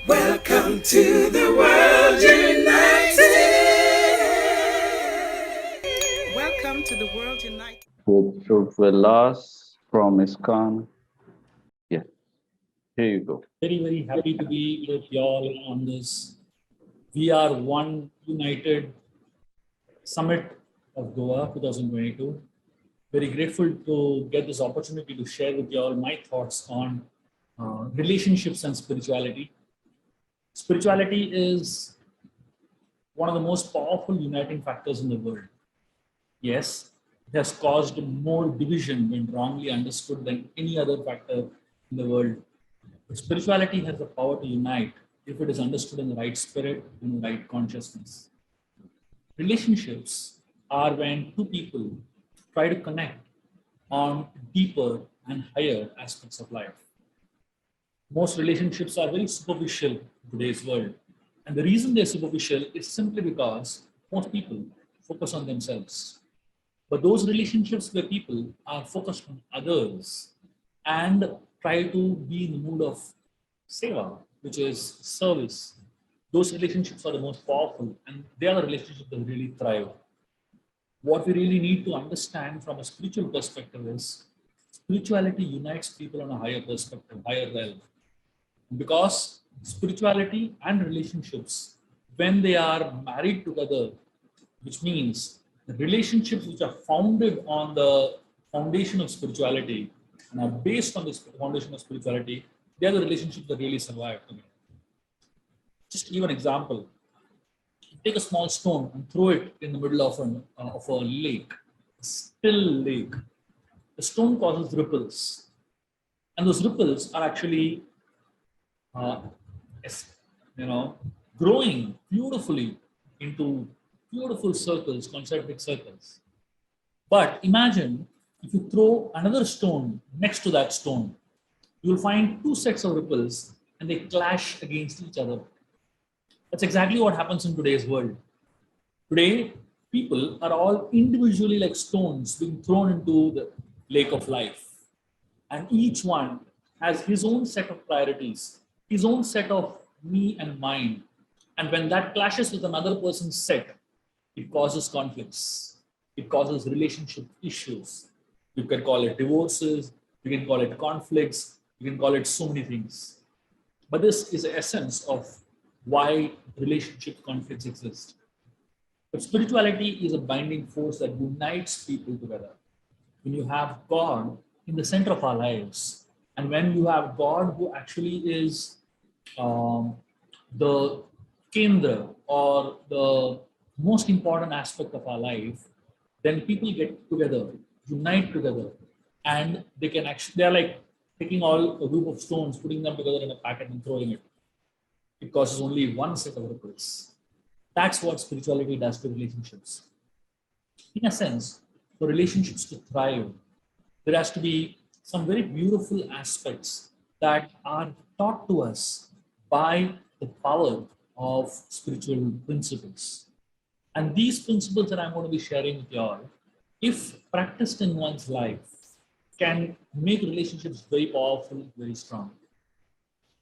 Welcome to the World United. Welcome to the World United. With Shub Vilas from ISKCON. Yeah, here you go. Very happy to be with y'all on this We Are One United Summit of Goa 2022. Very grateful to get this opportunity to share with y'all my thoughts on relationships and spirituality. Spirituality is one of the most powerful uniting factors in the world. Yes, it has caused more division when wrongly understood than any other factor in the world. But spirituality has the power to unite if it is understood in the right spirit and the right consciousness. Relationships are when two people try to connect on deeper and higher aspects of life. Most relationships are very superficial in today's world. And the reason they're superficial is simply because most people focus on themselves. But those relationships where people are focused on others and try to be in the mood of seva, which is service, those relationships are the most powerful and they are the relationships that really thrive. What we really need to understand from a spiritual perspective is spirituality unites people on a higher perspective, higher realm. Because spirituality and relationships, when they are married together, which means the relationships which are founded on the foundation of spirituality and are based on this foundation of spirituality, they are the relationships that really survive together. Just to give an example, take a small stone and throw it in the middle of a lake, a still lake. The stone causes ripples, and those ripples are actually, uh, you know, growing beautifully into beautiful circles, concentric circles. But imagine if you throw another stone next to that stone, you will find two sets of ripples and they clash against each other. That's exactly what happens in today's world. Today, people are all individually like stones being thrown into the lake of life. And each one has his own set of priorities, his own set of me and mine. And when that clashes with another person's set, it causes conflicts, it causes relationship issues. You can call it divorces, you can call it conflicts, you can call it so many things. But this is the essence of why relationship conflicts exist. But spirituality is a binding force that unites people together. When you have God in the center of our lives, and when you have God who actually is the kendra or the most important aspect of our life, then people get together, unite together, and they can actually, they're like taking all a group of stones, putting them together in a packet and throwing it. It causes only one set of ripples. That's what spirituality does to relationships. In a sense, for relationships to thrive, there has to be some very beautiful aspects that are taught to us by the power of spiritual principles. And these principles that I'm going to be sharing with you all, if practiced in one's life, can make relationships very powerful, very strong.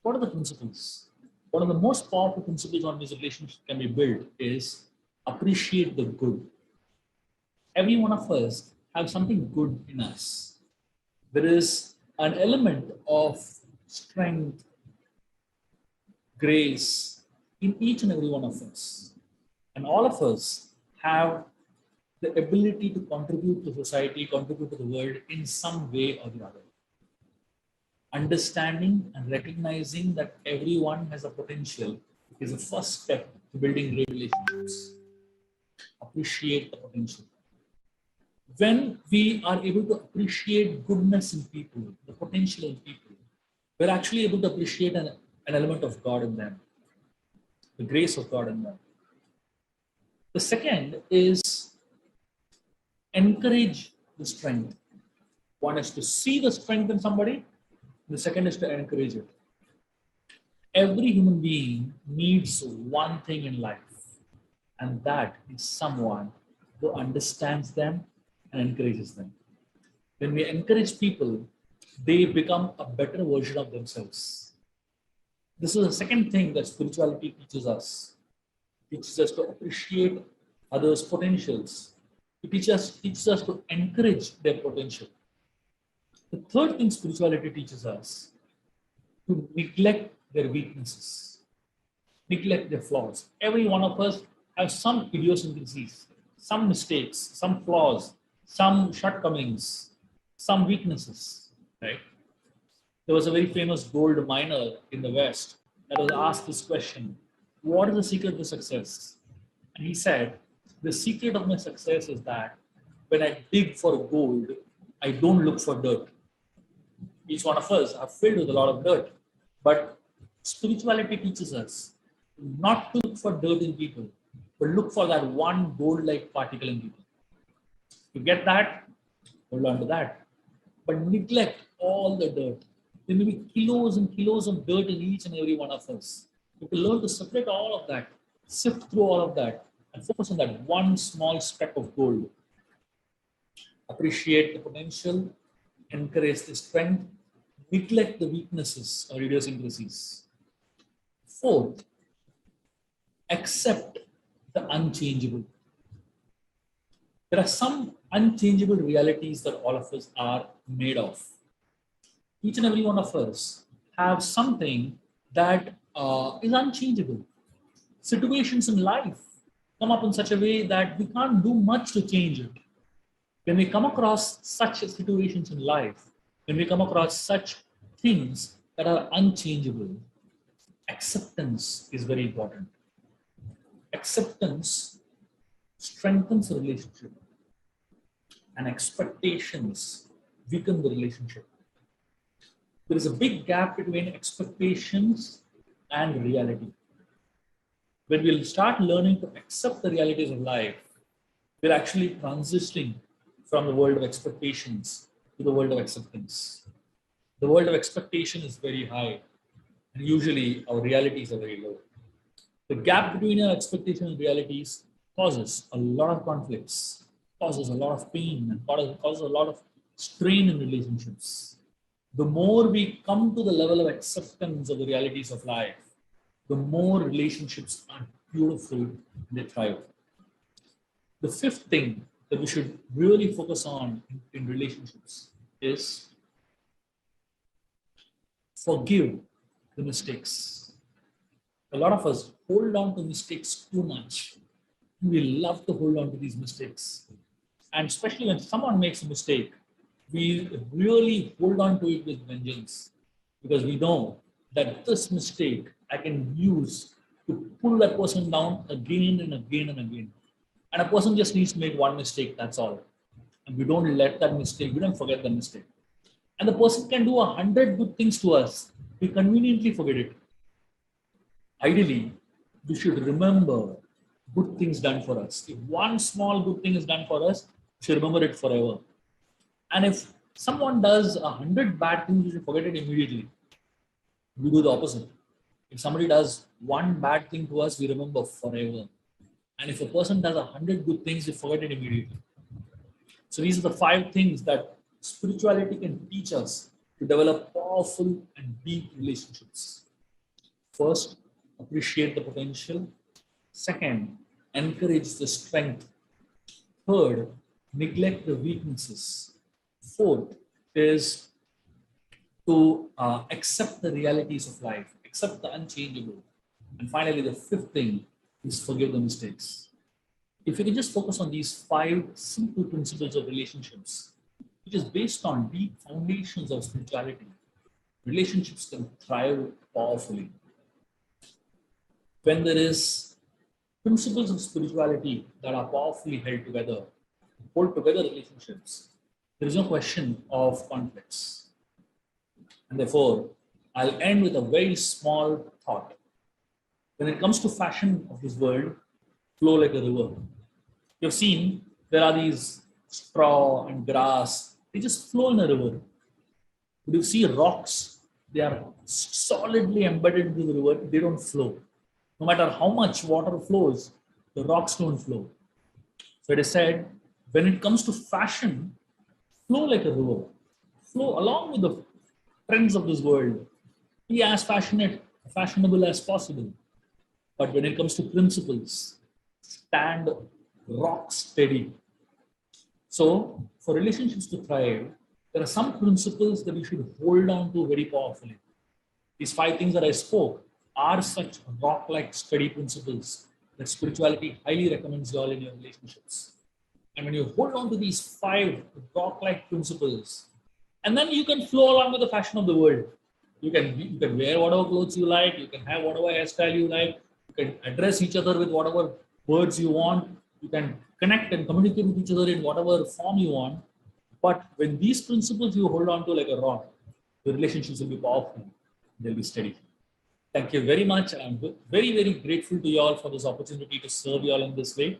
What are the principles? One of the most powerful principles on which relationships can be built is appreciate the good. Every one of us have something good in us. There is an element of strength, grace in each and every one of us. And all of us have the ability to contribute to society, contribute to the world in some way or the other. Understanding and recognizing that everyone has a potential is the first step to building great relationships. Appreciate the potential. When we are able to appreciate goodness in people, the potential in people, we're actually able to appreciate an element of God in them, the grace of God in them. The second is encourage the strength. One is to see the strength in somebody, the second is to encourage it. Every human being needs one thing in life, and that is someone who understands them and encourages them. When we encourage people, they become a better version of themselves. This is the second thing that spirituality teaches us. It teaches us to appreciate others' potentials. It teaches us to encourage their potential. The third thing spirituality teaches us to neglect their weaknesses, neglect their flaws. Every one of us has some idiosyncrasies, some mistakes, some flaws, some shortcomings, some weaknesses, right? There was a very famous gold miner in the West that was asked this question: what is the secret to success? And he said, the secret of my success is that when I dig for gold, I don't look for dirt. Each one of us are filled with a lot of dirt. But spirituality teaches us not to look for dirt in people, but look for that one gold-like particle in people. You get that, hold on to that. But neglect all the dirt. There may be kilos and kilos of dirt in each and every one of us. You can learn to separate all of that, sift through all of that, and focus on that one small speck of gold. Appreciate the potential, encourage the strength, neglect the weaknesses or idiosyncrasies. Fourth, accept the unchangeable. There are some unchangeable realities that all of us are made of. Each and every one of us have something that is unchangeable. Situations in life come up in such a way that we can't do much to change it. When we come across such situations in life, when we come across such things that are unchangeable, acceptance is very important. Acceptance strengthens the relationship, and expectations weaken the relationship. There is a big gap between expectations and reality. When we'll start learning to accept the realities of life, we're actually transitioning from the world of expectations to the world of acceptance. The world of expectation is very high, and usually our realities are very low. The gap between our expectations and realities causes a lot of conflicts, causes a lot of pain, and causes a lot of strain in relationships. The more we come to the level of acceptance of the realities of life, the more relationships are beautiful and they thrive. The fifth thing that we should really focus on in relationships is forgive the mistakes. A lot of us hold on to mistakes too much. We love to hold on to these mistakes. And especially when someone makes a mistake, we really hold on to it with vengeance, because we know that this mistake I can use to pull that person down again and again and again. And a person just needs to make one mistake, that's all. And we don't let that mistake, we don't forget the mistake. And the person can do 100 good things to us. We conveniently forget it. Ideally, we should remember good things done for us. If one small good thing is done for us, we should remember it forever. And if someone does 100 bad things, we should forget it immediately. We do the opposite. If somebody does one bad thing to us, we remember forever. And if a person does 100 good things, we forget it immediately. So these are the 5 things that spirituality can teach us to develop powerful and deep relationships. First, appreciate the potential. Second, encourage the strength. Third, neglect the weaknesses. Fourth is to accept the realities of life, accept the unchangeable. And finally, the fifth thing is forgive the mistakes. If you can just focus on these 5 simple principles of relationships, which is based on deep foundations of spirituality, relationships can thrive powerfully. When there is principles of spirituality that are powerfully held together, hold together relationships, there is no question of conflicts. And therefore, I'll end with a very small thought. When it comes to fashion of this world, flow like a river. You've seen there are these straw and grass, they just flow in a river. But you see rocks, they are solidly embedded into the river, they don't flow. No matter how much water flows, the rocks don't flow. So it is said, when it comes to fashion, flow like a river. Flow along with the trends of this world. Be as passionate fashionable as possible. But when it comes to principles, stand rock steady. So, for relationships to thrive, there are some principles that you should hold on to very powerfully. These 5 things that I spoke are such rock-like steady principles that spirituality highly recommends you all in your relationships. And when you hold on to these 5 rock-like principles, and then you can flow along with the fashion of the world. You can wear whatever clothes you like, you can have whatever hairstyle you like, you can address each other with whatever words you want, you can connect and communicate with each other in whatever form you want. But when these principles you hold on to like a rock, the relationships will be powerful, they'll be steady. Thank you very much. I'm very, very grateful to you all for this opportunity to serve you all in this way.